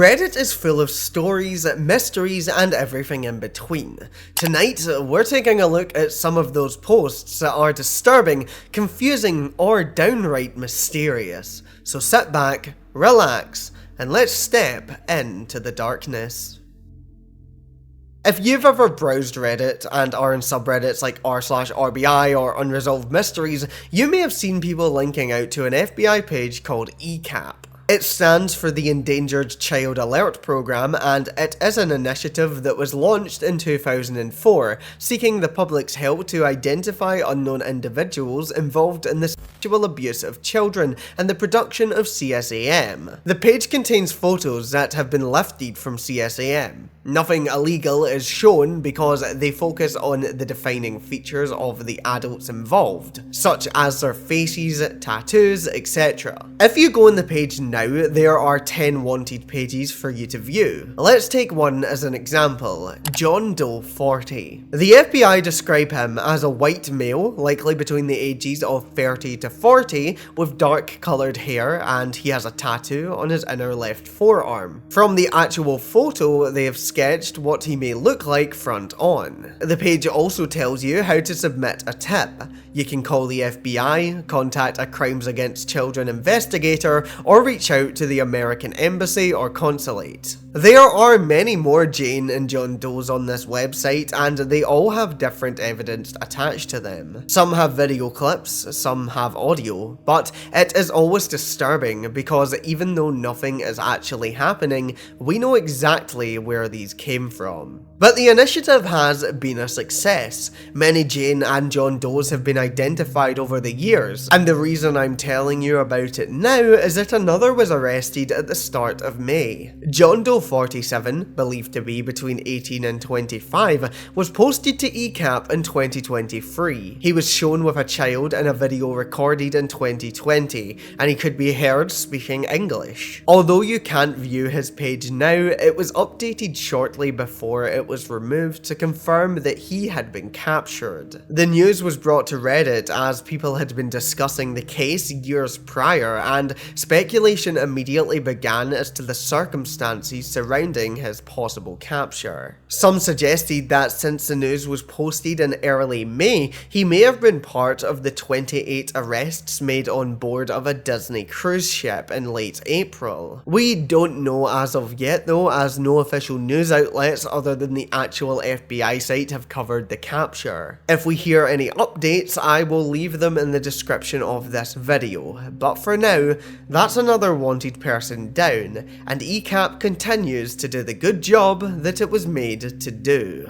Reddit is full of stories, mysteries, and everything in between. Tonight, we're taking a look at some of those posts that are disturbing, confusing, or downright mysterious. So sit back, relax, and let's step into the darkness. If you've ever browsed Reddit and are in subreddits like r/RBI or Unresolved Mysteries, you may have seen people linking out to an FBI page called ECAP. It stands for the Endangered Child Alert Program, and it is an initiative that was launched in 2004, seeking the public's help to identify unknown individuals involved in the sexual abuse of children and the production of CSAM. The page contains photos that have been lifted from CSAM. Nothing illegal is shown because they focus on the defining features of the adults involved, such as their faces, tattoos, etc. If you go on the page now, there are 10 wanted pages for you to view. Let's take one as an example, John Doe 40. The FBI describe him as a white male, likely between the ages of 30 to 40, with dark coloured hair, and he has a tattoo on his inner left forearm. From the actual photo, they have sketched what he may look like front on. The page also tells you how to submit a tip. You can call the FBI, contact a Crimes Against Children investigator, or reach out to the American Embassy or Consulate. There are many more Jane and John Does on this website, and they all have different evidence attached to them. Some have video clips, some have audio, but it is always disturbing because even though nothing is actually happening, we know exactly where these came from. But the initiative has been a success. Many Jane and John Does have been identified over the years, and the reason I'm telling you about it now is that another was arrested at the start of May. John Doe 47, believed to be between 18 and 25, was posted to ECAP in 2023. He was shown with a child in a video recorded in 2020, and he could be heard speaking English. Although you can't view his page now, it was updated shortly before it was removed to confirm that he had been captured. The news was brought to Reddit as people had been discussing the case years prior, and speculation immediately began as to the circumstances surrounding his possible capture. Some suggested that since the news was posted in early May, he may have been part of the 28 arrests made on board of a Disney cruise ship in late April. We don't know as of yet though, as no official news outlets other than the actual FBI site have covered the capture. If we hear any updates, I will leave them in the description of this video, but for now, that's another wanted person down, and ECAP continues to do the good job that it was made to do.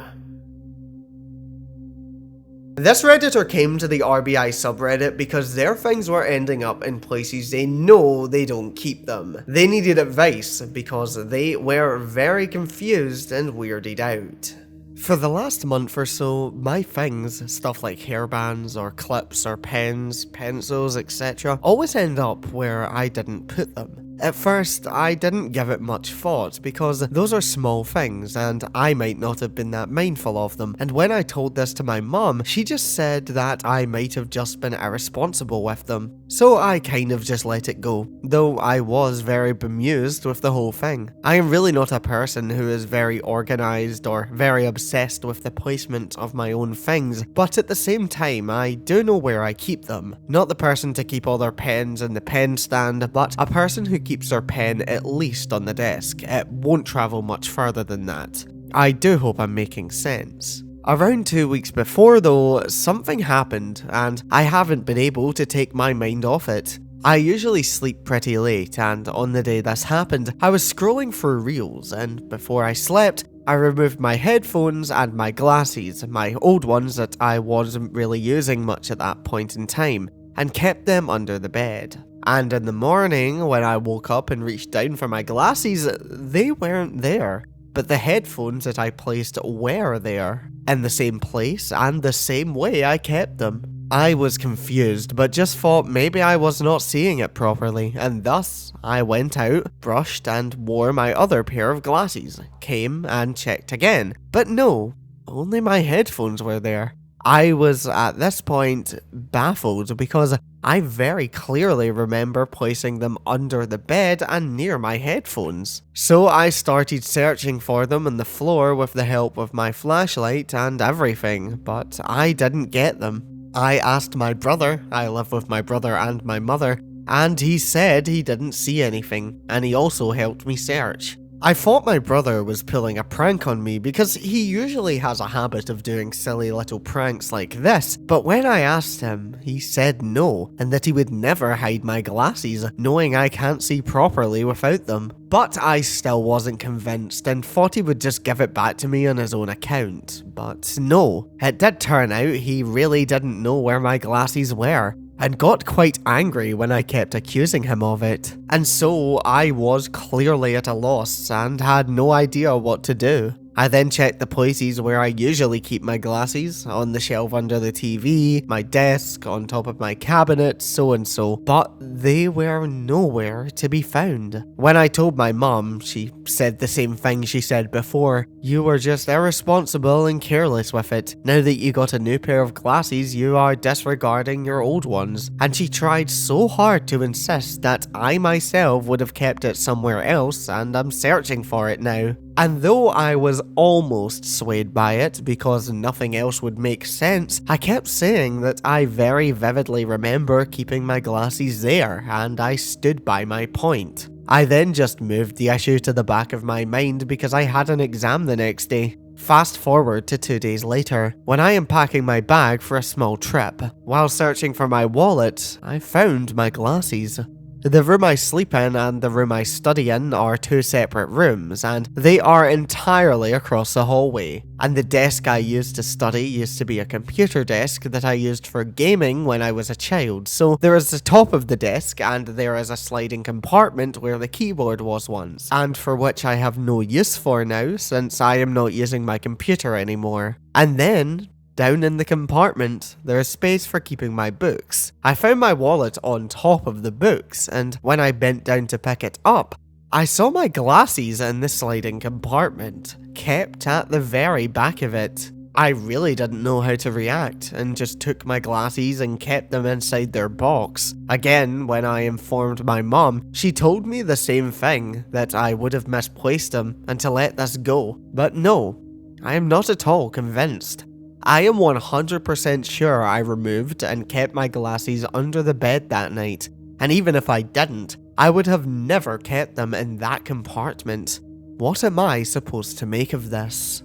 This Redditor came to the RBI subreddit because their things were ending up in places they know they don't keep them. They needed advice because they were very confused and weirded out. For the last month or so, my things, stuff like hairbands or clips or pens, pencils, etc., always end up where I didn't put them. At first, I didn't give it much thought because those are small things and I might not have been that mindful of them, and when I told this to my mum, she just said that I might have just been irresponsible with them. So I kind of just let it go, though I was very bemused with the whole thing. I am really not a person who is very organised or very obsessed with the placement of my own things, but at the same time I do know where I keep them. Not the person to keep all their pens in the pen stand, but a person who keeps their pen at least on the desk. It won't travel much further than that. I do hope I'm making sense. Around 2 weeks before though, something happened and I haven't been able to take my mind off it. I usually sleep pretty late, and on the day this happened, I was scrolling through reels, and before I slept, I removed my headphones and my glasses, my old ones that I wasn't really using much at that point in time, and kept them under the bed. And in the morning, when I woke up and reached down for my glasses, they weren't there. But the headphones that I placed were there, in the same place and the same way I kept them. I was confused, but just thought maybe I was not seeing it properly, and thus I went out, brushed and wore my other pair of glasses, came and checked again, but no, only my headphones were there. I was at this point baffled because I very clearly remember placing them under the bed and near my headphones. So I started searching for them on the floor with the help of my flashlight and everything, but I didn't get them. I asked my brother, I live with my brother and my mother, and he said he didn't see anything, and he also helped me search. I thought my brother was pulling a prank on me because he usually has a habit of doing silly little pranks like this, but when I asked him, he said no, and that he would never hide my glasses, knowing I can't see properly without them. But I still wasn't convinced and thought he would just give it back to me on his own account. But no, it did turn out he really didn't know where my glasses were, and got quite angry when I kept accusing him of it. And so I was clearly at a loss and had no idea what to do. I then checked the places where I usually keep my glasses, on the shelf under the TV, my desk, on top of my cabinet, so and so, but they were nowhere to be found. When I told my mum, she said the same thing she said before. You were just irresponsible and careless with it. Now that you got a new pair of glasses, you are disregarding your old ones. And she tried so hard to insist that I myself would have kept it somewhere else, and I'm searching for it now. And though I was almost swayed by it because nothing else would make sense, I kept saying that I very vividly remember keeping my glasses there, and I stood by my point. I then just moved the issue to the back of my mind because I had an exam the next day. Fast forward to 2 days later, when I am packing my bag for a small trip. While searching for my wallet, I found my glasses. The room I sleep in and the room I study in are two separate rooms, and they are entirely across the hallway. And the desk I used to study used to be a computer desk that I used for gaming when I was a child, so there is the top of the desk and there is a sliding compartment where the keyboard was once, and for which I have no use for now since I am not using my computer anymore. And then, down in the compartment, there is space for keeping my books. I found my wallet on top of the books, and when I bent down to pick it up, I saw my glasses in the sliding compartment, kept at the very back of it. I really didn't know how to react, and just took my glasses and kept them inside their box. Again, when I informed my mum, she told me the same thing, that I would have misplaced them, and to let this go. But no, I am not at all convinced. I am 100% sure I removed and kept my glasses under the bed that night, and even if I didn't, I would have never kept them in that compartment. What am I supposed to make of this?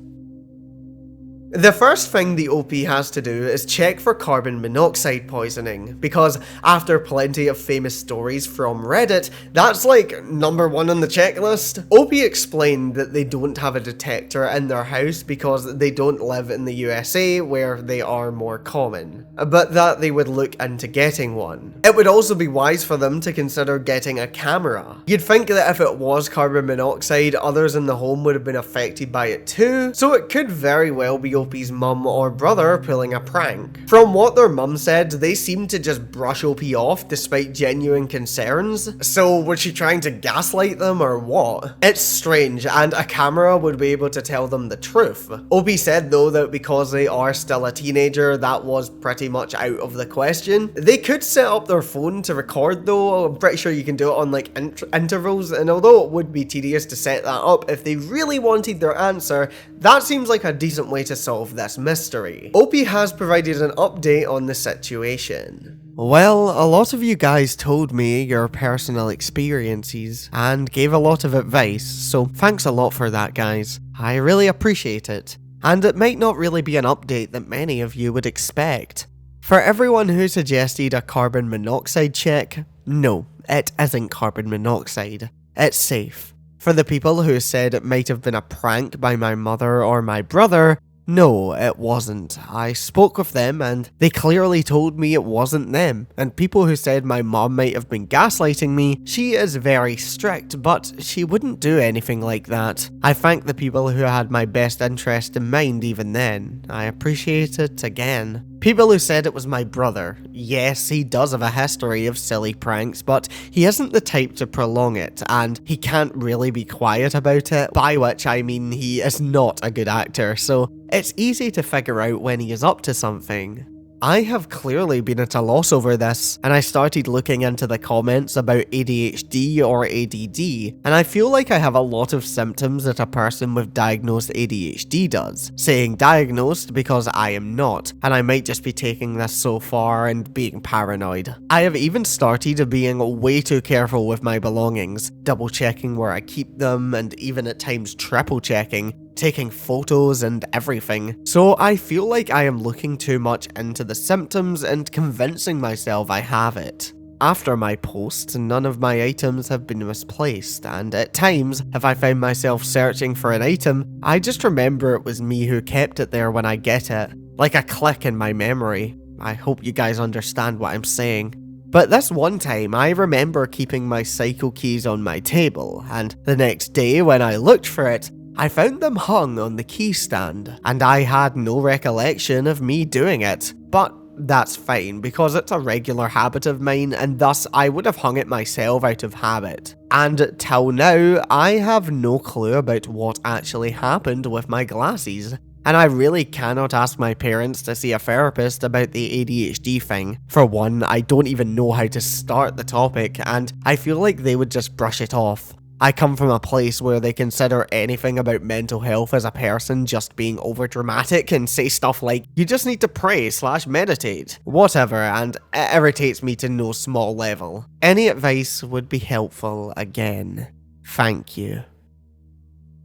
The first thing the OP has to do is check for carbon monoxide poisoning, because after plenty of famous stories from Reddit, that's like number one on the checklist. OP explained that they don't have a detector in their house because they don't live in the USA where they are more common, but that they would look into getting one. It would also be wise for them to consider getting a camera. You'd think that if it was carbon monoxide, others in the home would have been affected by it too, so it could very well be OP's mum or brother pulling a prank. From what their mum said, they seemed to just brush OP off despite genuine concerns. So was she trying to gaslight them or what? It's strange, and a camera would be able to tell them the truth. OP said though that because they are still a teenager, that was pretty much out of the question. They could set up their phone to record though. I'm pretty sure you can do it on like intervals, and although it would be tedious to set that up, if they really wanted their answer, that seems like a decent way to solve this mystery. OP has provided an update on the situation. Well, a lot of you guys told me your personal experiences and gave a lot of advice, so thanks a lot for that, guys. I really appreciate it. And it might not really be an update that many of you would expect. For everyone who suggested a carbon monoxide check, no, it isn't carbon monoxide. It's safe. For the people who said it might have been a prank by my mother or my brother, no, it wasn't. I spoke with them and they clearly told me it wasn't them. And people who said my mom might have been gaslighting me, she is very strict, but she wouldn't do anything like that. I thank the people who had my best interest in mind even then. I appreciate it again. People who said it was my brother. Yes, he does have a history of silly pranks, but he isn't the type to prolong it, and he can't really be quiet about it, by which I mean he is not a good actor, so it's easy to figure out when he is up to something. I have clearly been at a loss over this, and I started looking into the comments about ADHD or ADD, and I feel like I have a lot of symptoms that a person with diagnosed ADHD does. Saying diagnosed because I am not, and I might just be taking this so far and being paranoid. I have even started being way too careful with my belongings, double checking where I keep them, and even at times triple checking, taking photos and everything. So I feel like I am looking too much into the symptoms and convincing myself I have it. After my post, none of my items have been misplaced, and at times, if I find myself searching for an item, I just remember it was me who kept it there when I get it, like a click in my memory. I hope you guys understand what I'm saying. But this one time, I remember keeping my cycle keys on my table, and the next day when I looked for it, I found them hung on the key stand, and I had no recollection of me doing it. But that's fine, because it's a regular habit of mine, and thus I would have hung it myself out of habit. And till now, I have no clue about what actually happened with my glasses. And I really cannot ask my parents to see a therapist about the ADHD thing. For one, I don't even know how to start the topic, and I feel like they would just brush it off. I come from a place where they consider anything about mental health as a person just being overdramatic and say stuff like, you just need to pray/meditate, whatever, and it irritates me to no small level. Any advice would be helpful again. Thank you.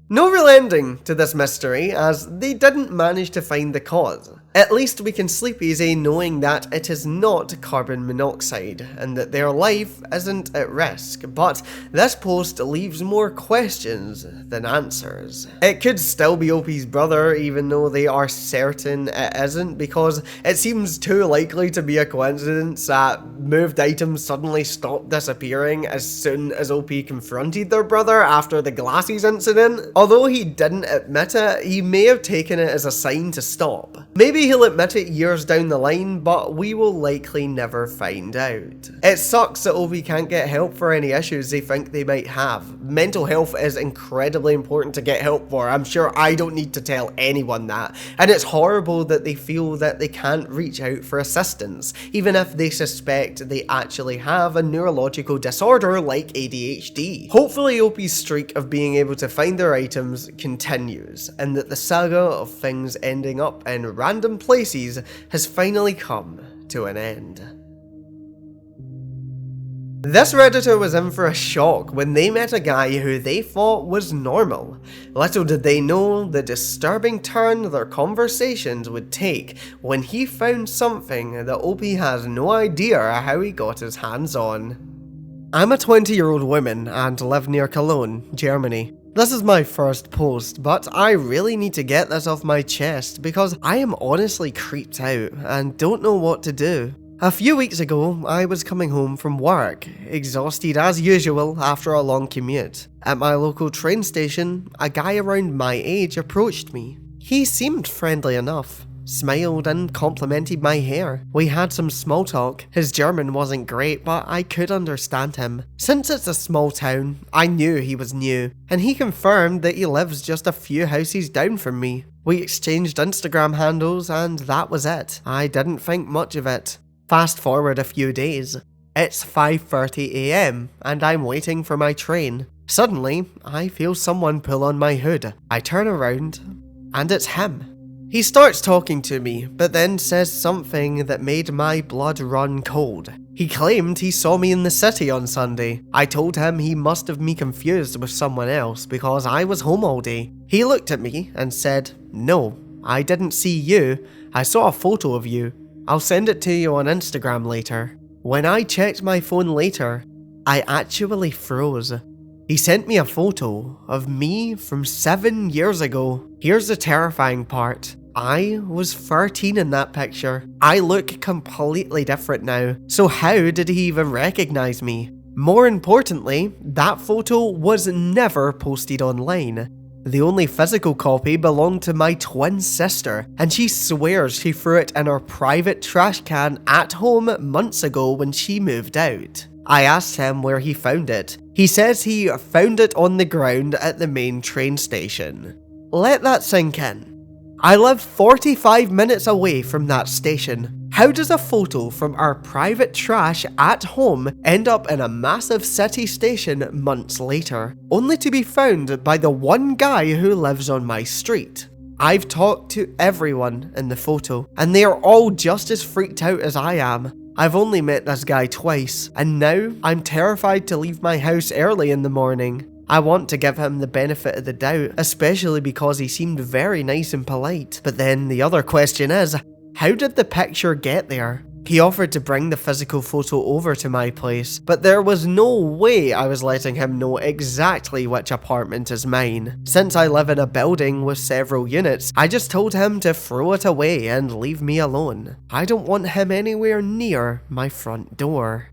No real ending to this mystery, as they didn't manage to find the cause. At least we can sleep easy knowing that it is not carbon monoxide, and that their life isn't at risk, but this post leaves more questions than answers. It could still be OP's brother, even though they are certain it isn't, because it seems too likely to be a coincidence that moved items suddenly stopped disappearing as soon as OP confronted their brother after the glasses incident. Although he didn't admit it, he may have taken it as a sign to stop. Maybe he'll admit it years down the line, but we will likely never find out. It sucks that OP can't get help for any issues they think they might have. Mental health is incredibly important to get help for. I'm sure I don't need to tell anyone that. And it's horrible that they feel that they can't reach out for assistance, even if they suspect they actually have a neurological disorder like ADHD. Hopefully OP's streak of being able to find their items continues, and that the saga of things ending up in random places has finally come to an end. This Redditor was in for a shock when they met a guy who they thought was normal. Little did they know the disturbing turn their conversations would take when he found something that OP has no idea how he got his hands on. I'm a 20-year-old woman and live near Cologne, Germany. This is my first post, but I really need to get this off my chest because I am honestly creeped out and don't know what to do. A few weeks ago, I was coming home from work, exhausted as usual after a long commute. At my local train station, a guy around my age approached me. He seemed friendly enough, smiled and complimented my hair. We had some small talk. His German wasn't great, but I could understand him. Since it's a small town, I knew he was new, and he confirmed that he lives just a few houses down from me. We exchanged Instagram handles and that was it. I didn't think much of it. Fast forward a few days. It's 5:30 AM and I'm waiting for my train. Suddenly, I feel someone pull on my hood. I turn around and it's him. He starts talking to me, but then says something that made my blood run cold. He claimed he saw me in the city on Sunday. I told him he must have me confused with someone else because I was home all day. He looked at me and said, "No, I didn't see you. I saw a photo of you. I'll send it to you on Instagram later." When I checked my phone later, I actually froze. He sent me a photo of me from 7 years ago. Here's the terrifying part. I was 13 in that picture. I look completely different now. So how did he even recognize me? More importantly, that photo was never posted online. The only physical copy belonged to my twin sister, and she swears she threw it in her private trash can at home months ago when she moved out. I asked him where he found it. He says he found it on the ground at the main train station. Let that sink in. I live 45 minutes away from that station. How does a photo from our private trash at home end up in a massive city station months later, only to be found by the one guy who lives on my street? I've talked to everyone in the photo, and they are all just as freaked out as I am. I've only met this guy twice, and now I'm terrified to leave my house early in the morning. I want to give him the benefit of the doubt, especially because he seemed very nice and polite. But then the other question is, how did the picture get there? He offered to bring the physical photo over to my place, but there was no way I was letting him know exactly which apartment is mine. Since I live in a building with several units, I just told him to throw it away and leave me alone. I don't want him anywhere near my front door.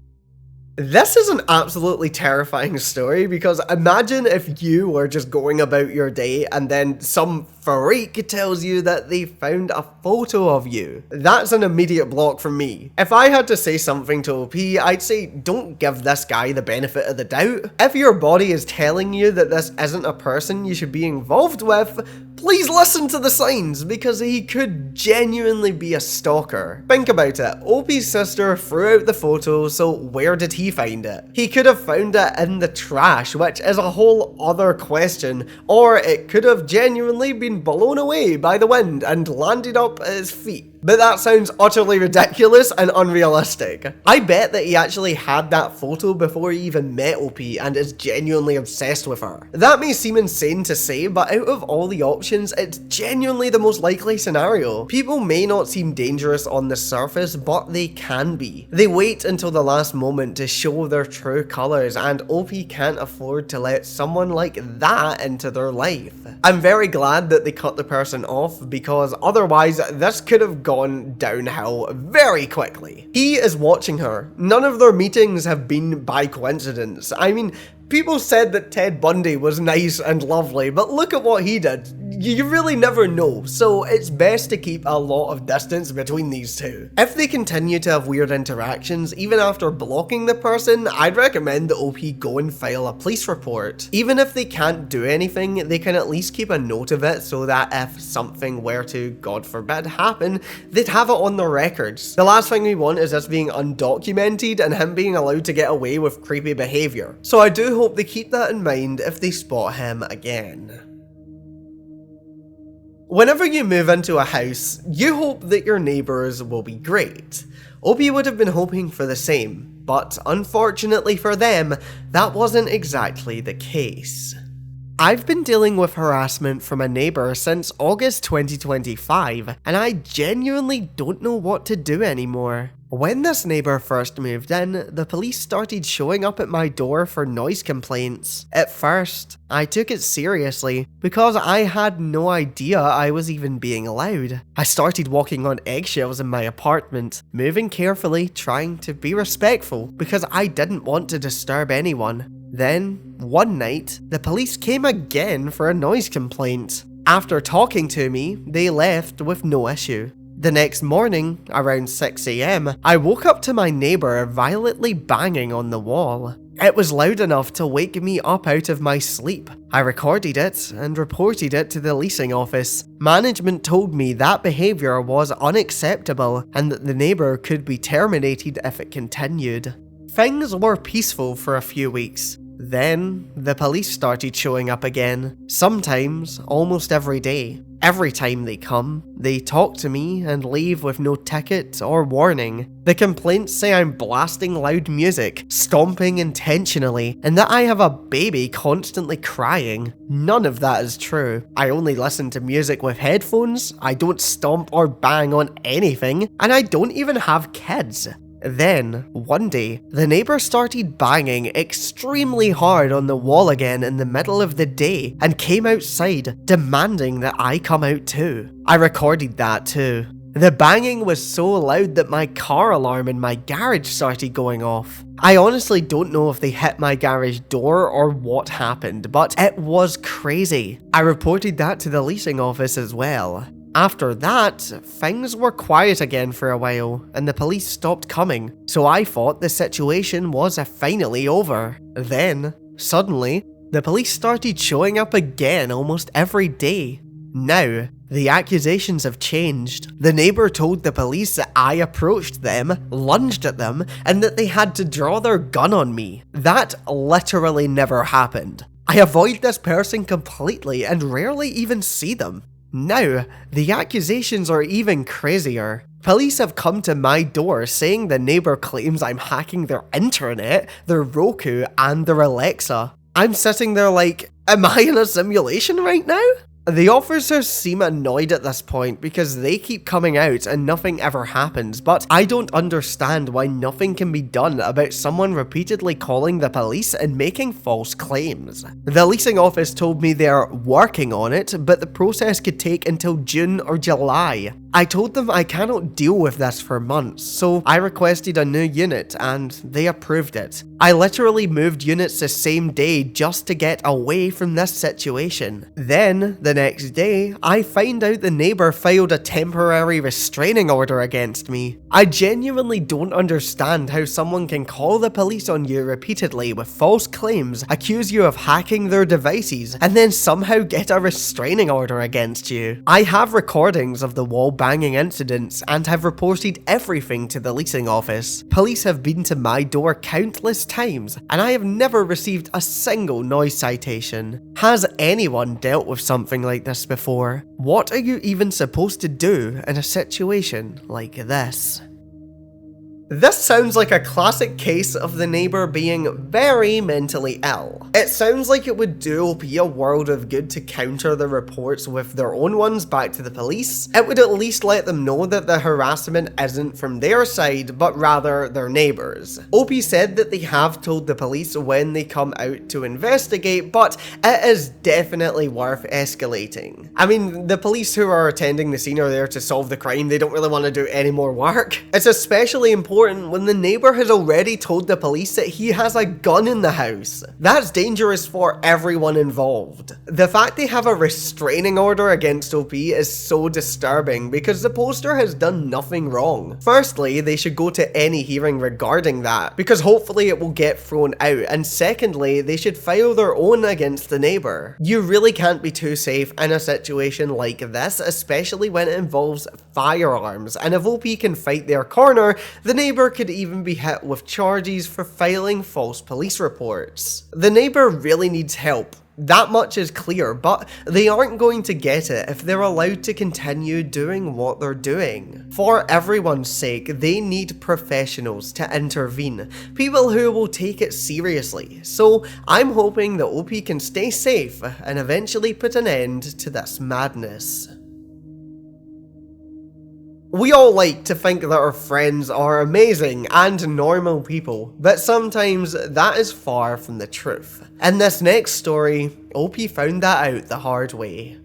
This is an absolutely terrifying story, because imagine if you were just going about your day and then some freak tells you that they found a photo of you. That's an immediate block from me. If I had to say something to OP, I'd say don't give this guy the benefit of the doubt. If your body is telling you that this isn't a person you should be involved with, please listen to the signs, because he could genuinely be a stalker. Think about it, OP's sister threw out the photo, so where did he find it? He could have found it in the trash, which is a whole other question, or it could have genuinely been blown away by the wind and landed up at his feet. But that sounds utterly ridiculous and unrealistic. I bet that he actually had that photo before he even met OP and is genuinely obsessed with her. That may seem insane to say, but out of all the options, it's genuinely the most likely scenario. People may not seem dangerous on the surface, but they can be. They wait until the last moment to show their true colours, and OP can't afford to let someone like that into their life. I'm very glad that they cut the person off, because otherwise this could have gone downhill very quickly. He is watching her. None of their meetings have been by coincidence. I mean, people said that Ted Bundy was nice and lovely, but look at what he did. You really never know, so it's best to keep a lot of distance between these two. If they continue to have weird interactions, even after blocking the person, I'd recommend the OP go and file a police report. Even if they can't do anything, they can at least keep a note of it so that if something were to, God forbid, happen, they'd have it on their records. The last thing we want is this being undocumented and him being allowed to get away with creepy behaviour. So I do hope they keep that in mind if they spot him again. Whenever you move into a house, you hope that your neighbours will be great. OP would have been hoping for the same, but unfortunately for them, that wasn't exactly the case. I've been dealing with harassment from a neighbour since August 2025, and I genuinely don't know what to do anymore. When this neighbour first moved in, the police started showing up at my door for noise complaints. At first, I took it seriously because I had no idea I was even being allowed. I started walking on eggshells in my apartment, moving carefully, trying to be respectful because I didn't want to disturb anyone. Then, one night, the police came again for a noise complaint. After talking to me, they left with no issue. The next morning, around 6 AM, I woke up to my neighbour violently banging on the wall. It was loud enough to wake me up out of my sleep. I recorded it and reported it to the leasing office. Management told me that behaviour was unacceptable and that the neighbour could be terminated if it continued. Things were peaceful for a few weeks. Then, the police started showing up again, sometimes almost every day. Every time they come, they talk to me and leave with no ticket or warning. The complaints say I'm blasting loud music, stomping intentionally, and that I have a baby constantly crying. None of that is true. I only listen to music with headphones, I don't stomp or bang on anything, and I don't even have kids. Then, one day, the neighbour started banging extremely hard on the wall again in the middle of the day and came outside, demanding that I come out too. I recorded that too. The banging was so loud that my car alarm in my garage started going off. I honestly don't know if they hit my garage door or what happened, but it was crazy. I reported that to the leasing office as well. After that, things were quiet again for a while, and the police stopped coming, so I thought the situation was finally over. Then, suddenly, the police started showing up again almost every day. Now, The accusations have changed. The neighbour told the police that I approached them, lunged at them, and that they had to draw their gun on me. That literally never happened. I avoid this person completely and rarely even see them. Now, the accusations are even crazier. Police have come to my door saying the neighbour claims I'm hacking their internet, their Roku, and their Alexa. I'm sitting there like, am I in a simulation right now? The officers seem annoyed at this point because they keep coming out and nothing ever happens, but I don't understand why nothing can be done about someone repeatedly calling the police and making false claims. The leasing office told me they're working on it, but the process could take until June or July. I told them I cannot deal with this for months, so I requested a new unit and they approved it. I literally moved units the same day just to get away from this situation. Then, the next day, I find out the neighbour filed a temporary restraining order against me. I genuinely don't understand how someone can call the police on you repeatedly with false claims, accuse you of hacking their devices, and then somehow get a restraining order against you. I have recordings of the wall banging incidents and have reported everything to the leasing office. Police have been to my door countless times and I have never received a single noise citation. Has anyone dealt with something like this before? What are you even supposed to do in a situation like this? This sounds like a classic case of the neighbour being very mentally ill. It sounds like it would do OP a world of good to counter the reports with their own ones back to the police. It would at least let them know that the harassment isn't from their side, but rather their neighbours. OP said that they have told the police when they come out to investigate, but it is definitely worth escalating. I mean, the police who are attending the scene are there to solve the crime, they don't really want to do any more work. It's especially important when the neighbour has already told the police that he has a gun in the house. That's dangerous for everyone involved. The fact they have a restraining order against OP is so disturbing because the poster has done nothing wrong. Firstly, they should go to any hearing regarding that because hopefully it will get thrown out, and secondly, they should file their own against the neighbour. You really can't be too safe in a situation like this, especially when it involves firearms, and if OP can fight their corner, the neighbour could even be hit with charges for filing false police reports. The neighbour really needs help. That much is clear, but they aren't going to get it if they're allowed to continue doing what they're doing. For everyone's sake, they need professionals to intervene, people who will take it seriously. So I'm hoping that OP can stay safe and eventually put an end to this madness. We all like to think that our friends are amazing and normal people, but sometimes that is far from the truth. In this next story, OP found that out the hard way.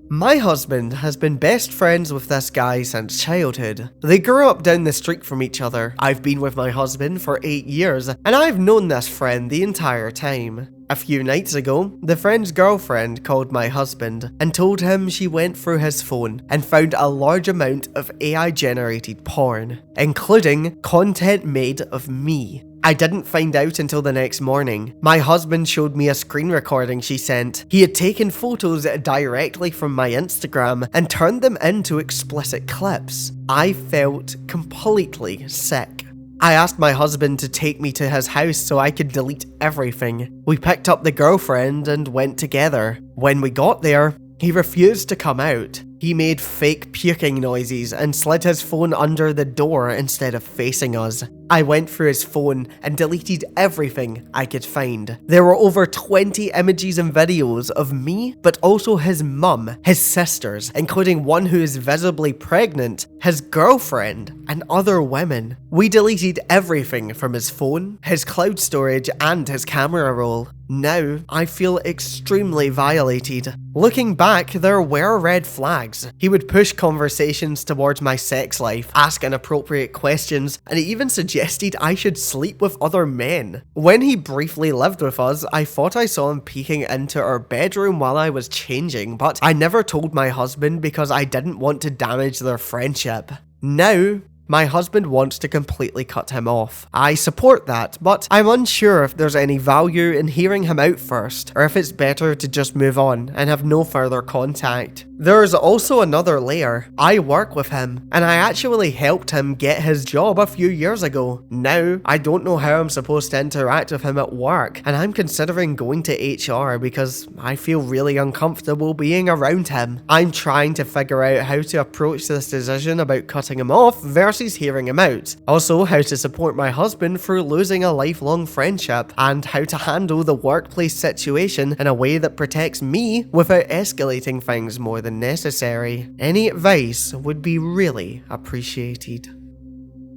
My husband has been best friends with this guy since childhood. They grew up down the street from each other. I've been with my husband for 8 years, and I've known this friend the entire time. A few nights ago, the friend's girlfriend called my husband and told him she went through his phone and found a large amount of AI-generated porn, including content made of me. I didn't find out until the next morning. My husband showed me a screen recording she sent. He had taken photos directly from my Instagram and turned them into explicit clips. I felt completely sick. I asked my husband to take me to his house so I could delete everything. We picked up the girlfriend and went together. When we got there, he refused to come out. He made fake puking noises and slid his phone under the door instead of facing us. I went through his phone and deleted everything I could find. There were over 20 images and videos of me, but also his mum, his sisters, including one who is visibly pregnant, his girlfriend, and other women. We deleted everything from his phone, his cloud storage, and his camera roll. Now, I feel extremely violated. Looking back, there were red flags. He would push conversations towards my sex life, ask inappropriate questions, and he even suggested I should sleep with other men. When he briefly lived with us, I thought I saw him peeking into our bedroom while I was changing, but I never told my husband because I didn't want to damage their friendship. Now, my husband wants to completely cut him off. I support that, but I'm unsure if there's any value in hearing him out first, or if it's better to just move on and have no further contact. There's also another layer. I work with him, and I actually helped him get his job a few years ago. Now, I don't know how I'm supposed to interact with him at work, and I'm considering going to HR because I feel really uncomfortable being around him. I'm trying to figure out how to approach this decision about cutting him off versus hearing him out. Also, how to support my husband through losing a lifelong friendship, and how to handle the workplace situation in a way that protects me without escalating things more than necessary. Any advice would be really appreciated.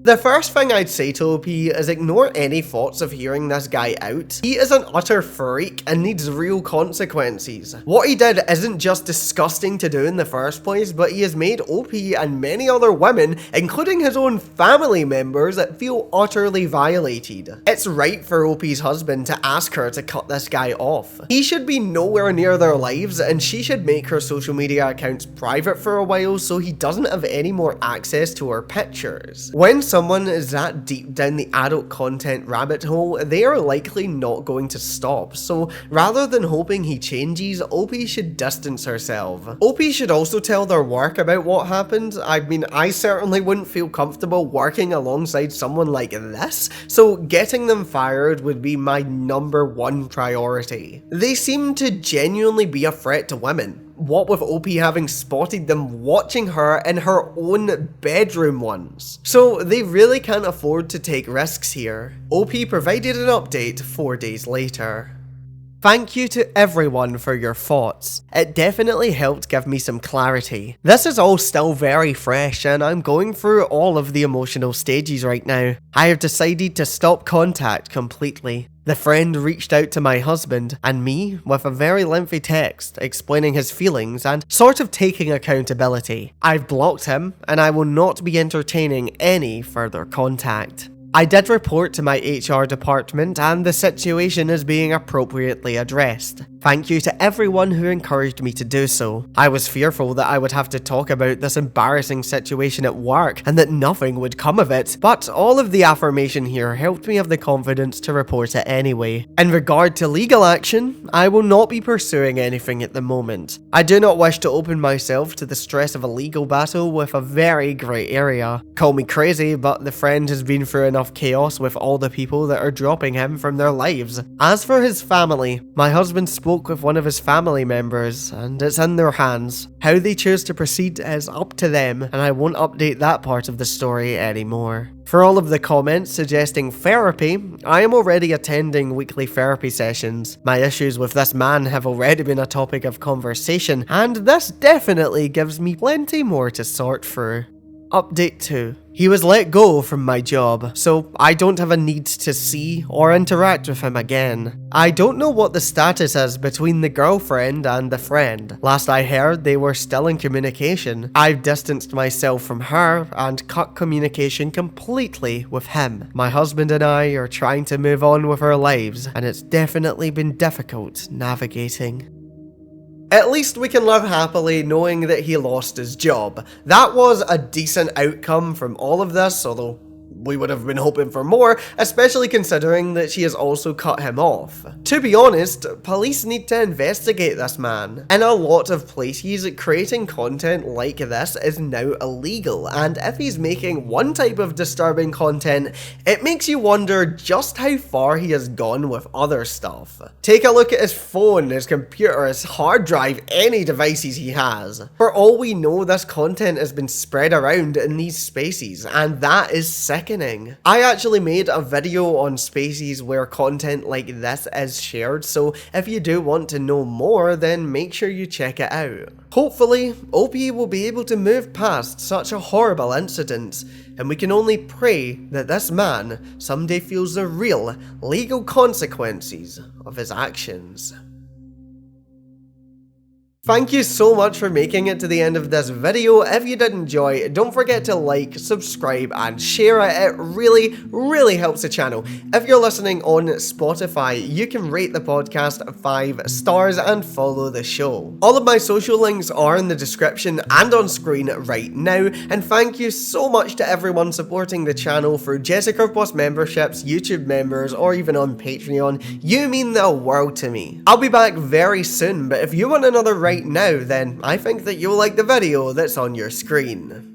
The first thing I'd say to OP is ignore any thoughts of hearing this guy out. He is an utter freak and needs real consequences. What he did isn't just disgusting to do in the first place, but he has made OP and many other women, including his own family members, feel utterly violated. It's right for OP's husband to ask her to cut this guy off. He should be nowhere near their lives, and she should make her social media accounts private for a while so he doesn't have any more access to her pictures. When someone is that deep down the adult content rabbit hole, they are likely not going to stop, so rather than hoping he changes, OP should distance herself. OP should also tell their work about what happened. I mean, I certainly wouldn't feel comfortable working alongside someone like this, so getting them fired would be my #1 priority. They seem to genuinely be a threat to women. What with OP having spotted them watching her in her own bedroom once. So they really can't afford to take risks here. OP provided an update 4 days later. Thank you to everyone for your thoughts. It definitely helped give me some clarity. This is all still very fresh and I'm going through all of the emotional stages right now. I have decided to stop contact completely. The friend reached out to my husband and me with a very lengthy text explaining his feelings and sort of taking accountability. I've blocked him and I will not be entertaining any further contact. I did report to my HR department and the situation is being appropriately addressed. Thank you to everyone who encouraged me to do so. I was fearful that I would have to talk about this embarrassing situation at work and that nothing would come of it, but all of the affirmation here helped me have the confidence to report it anyway. In regard to legal action, I will not be pursuing anything at the moment. I do not wish to open myself to the stress of a legal battle with a very grey area. Call me crazy, but the friend has been through enough chaos with all the people that are dropping him from their lives. As for his family, my husband spoke with one of his family members and it's in their hands. How they choose to proceed is up to them and I won't update that part of the story anymore. For all of the comments suggesting therapy, I am already attending weekly therapy sessions. My issues with this man have already been a topic of conversation and this definitely gives me plenty more to sort through. Update 2. He was let go from my job, so I don't have a need to see or interact with him again. I don't know what the status is between the girlfriend and the friend. Last I heard, they were still in communication. I've distanced myself from her and cut communication completely with him. My husband and I are trying to move on with our lives, and it's definitely been difficult navigating. At least we can live happily knowing that he lost his job. That was a decent outcome from all of this, although we would have been hoping for more, especially considering that she has also cut him off. To be honest, police need to investigate this man. In a lot of places, creating content like this is now illegal, and if he's making one type of disturbing content, it makes you wonder just how far he has gone with other stuff. Take a look at his phone, his computer, his hard drive, any devices he has. For all we know, this content has been spread around in these spaces, and that is sickening. I actually made a video on spaces where content like this is shared, so if you do want to know more, then make sure you check it out. Hopefully, OP will be able to move past such a horrible incident, and we can only pray that this man someday feels the real legal consequences of his actions. Thank you so much for making it to the end of this video. If you did enjoy, don't forget to like, subscribe, and share it. It really helps the channel. If you're listening on Spotify, you can rate the podcast 5 stars and follow the show. All of my social links are in the description and on screen right now, and thank you so much to everyone supporting the channel through Jessicur Plus memberships, YouTube members, or even on Patreon. You mean the world to me. I'll be back very soon, but if you want another right now, then I think that you'll like the video that's on your screen.